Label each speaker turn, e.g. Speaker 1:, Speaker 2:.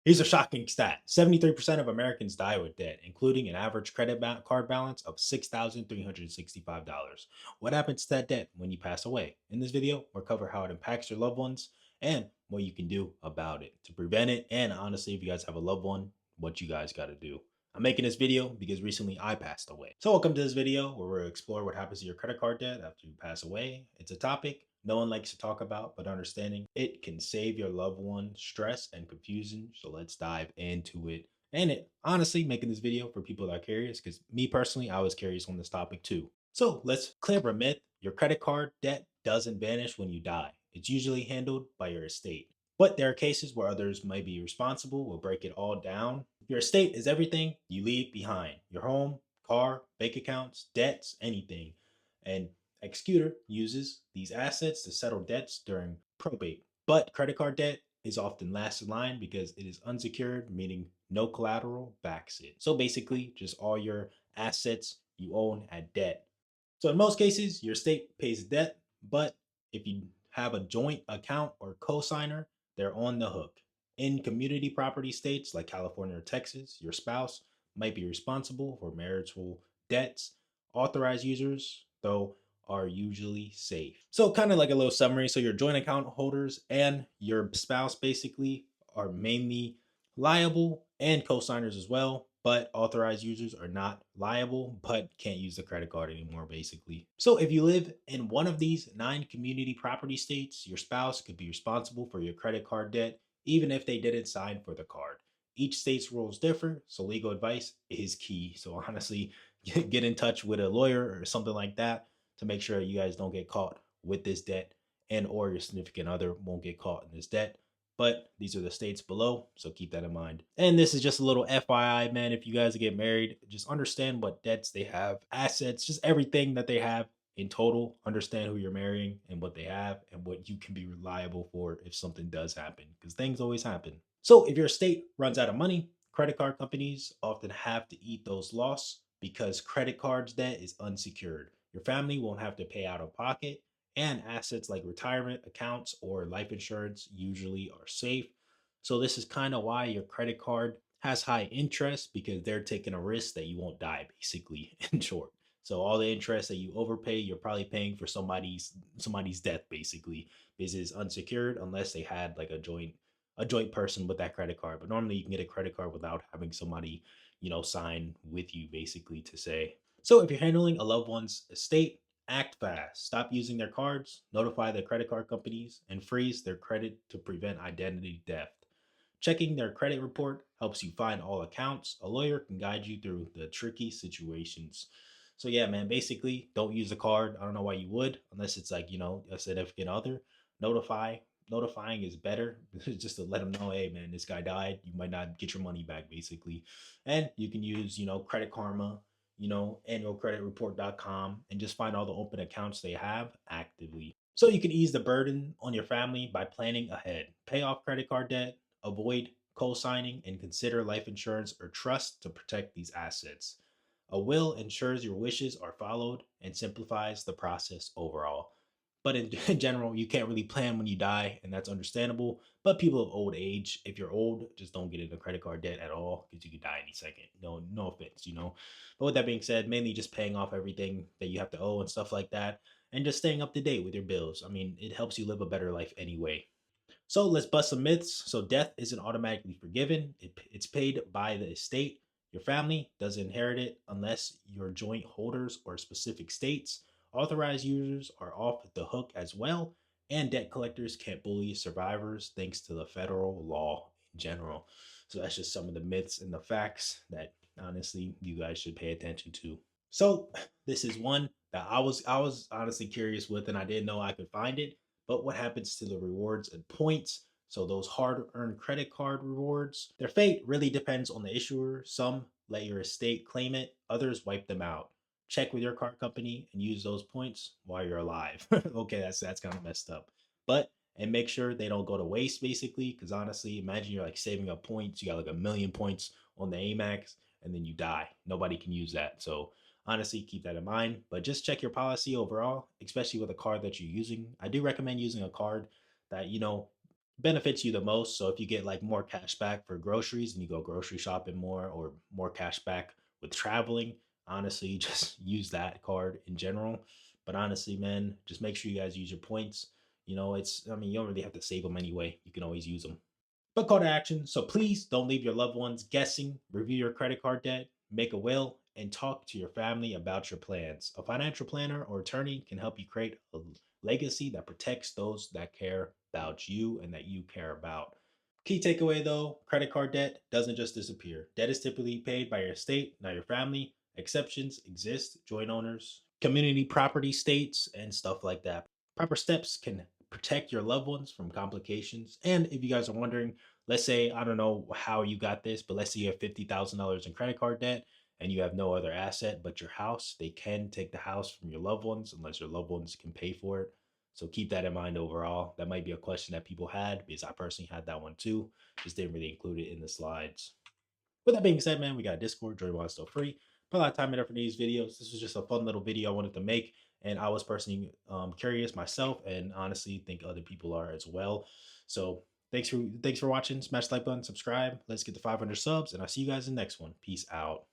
Speaker 1: Here's a shocking stat: 73% of Americans die with debt, including an average card balance of $6,365. What happens to that debt when you pass away? In this video, we'll cover how it impacts your loved ones and what you can do about it to prevent it. And honestly, if you guys have a loved one, what you guys got to do. I'm making this video because recently I passed away. So welcome to this video where we'll explore what happens to your credit card debt after you pass away. It's a topic no one likes to talk about, but understanding it can save your loved one stress and confusion. So let's dive into it. And it honestly making this video for people that are curious, because me personally, I was curious on this topic too. So let's clear a myth. Your credit card debt doesn't vanish when you die. It's usually handled by your estate. But there are cases where others may be responsible, will break it all down. Your estate is everything you leave behind: your home, car, bank accounts, debts, anything. And executor uses these assets to settle debts during probate. But credit card debt is often last in line because it is unsecured, meaning no collateral backs it. So basically, just all your assets you own at debt. So in most cases, your estate pays debt, but if you have a joint account or cosigner, they're on the hook. In community property states like California or Texas, your spouse might be responsible for marital debts. Authorized users, though, are usually safe. So, kind of like a little summary. So, your joint account holders and your spouse basically are mainly liable, and co-signers as well, but authorized users are not liable but can't use the credit card anymore basically. So if you live in one of these 9 community property states, your spouse could be responsible for your credit card debt even if they didn't sign for the card. Each state's rules differ, so legal advice is key. So honestly, get in touch with a lawyer or something like that to make sure you guys don't get caught with this debt, and or your significant other won't get caught in this debt. But these are the states below, so keep that in mind. And this is just a little FYI, man. If you guys get married, just understand what debts they have, assets, just everything that they have in total. Understand who you're marrying and what they have and what you can be reliable for if something does happen, because things always happen. So if your estate runs out of money, credit card companies often have to eat those losses because credit cards debt is unsecured. Your family won't have to pay out of pocket, and assets like retirement accounts or life insurance usually are safe. So this is kind of why your credit card has high interest, because they're taking a risk that you won't die basically in short. So all the interest that you overpay, you're probably paying for somebody's death basically, because it's unsecured unless they had like a joint person with that credit card. But normally you can get a credit card without having somebody, sign with you basically to say. So if you're handling a loved one's estate, act fast. Stop using their cards, notify their credit card companies, and freeze their credit to prevent identity theft. Checking their credit report helps you find all accounts. A lawyer can guide you through the tricky situations. So yeah, man, basically don't use the card. I don't know why you would, unless it's like, a significant other. Notify. Notifying is better just to let them know, hey man, this guy died. You might not get your money back, basically. And you can use, Credit Karma, annualcreditreport.com, and just find all the open accounts they have actively. So you can ease the burden on your family by planning ahead. Pay off credit card debt, avoid co-signing, and consider life insurance or trust to protect these assets. A will ensures your wishes are followed and simplifies the process overall. But in, in general, you can't really plan when you die, and that's understandable. But people of old age, if you're old, just don't get into credit card debt at all, because you could die any second. No offense. But with that being said, mainly just paying off everything that you have to owe and stuff like that, and just staying up to date with your bills. I mean, it helps you live a better life anyway. So let's bust some myths. So death isn't automatically forgiven. It's paid by the estate. Your family doesn't inherit it unless you're joint holders or specific states. Authorized users are off the hook as well. And debt collectors can't bully survivors thanks to the federal law in general. So that's just some of the myths and the facts that honestly you guys should pay attention to. So this is one that I was honestly curious with, and I didn't know I could find it. But what happens to the rewards and points? So those hard-earned credit card rewards, their fate really depends on the issuer. Some let your estate claim it, others wipe them out. Check with your card company and use those points while you're alive. Okay, that's kind of messed up. But and make sure they don't go to waste basically, because honestly, imagine you're like saving up points, you got like a million points on the Amex, and then you die. Nobody can use that. So honestly, keep that in mind, but just check your policy overall, especially with a card that you're using. I do recommend using a card that, benefits you the most. So if you get like more cash back for groceries and you go grocery shopping more, or more cash back with traveling, honestly, just use that card in general. But honestly, man, just make sure you guys use your points. I mean, you don't really have to save them anyway. You can always use them. But call to action. So please don't leave your loved ones guessing. Review your credit card debt, make a will, and talk to your family about your plans. A financial planner or attorney can help you create a legacy that protects those that care about you and that you care about. Key takeaway though, credit card debt doesn't just disappear. Debt is typically paid by your estate, not your family. Exceptions exist, joint owners, community property states, and stuff like that. Proper steps can protect your loved ones from complications. And if you guys are wondering, let's say, I don't know how you got this, but let's say you have $50,000 in credit card debt and you have no other asset but your house, they can take the house from your loved ones unless your loved ones can pay for it. So keep that in mind overall. That might be a question that people had because I personally had that one too. Just didn't really include it in the slides. With that being said, man, we got Discord, join while it's still free. Put a lot of time and effort in these videos. This was just a fun little video I wanted to make. And I was personally curious myself, and honestly think other people are as well. So thanks for watching. Smash the like button, subscribe. Let's get to 500 subs, and I'll see you guys in the next one. Peace out.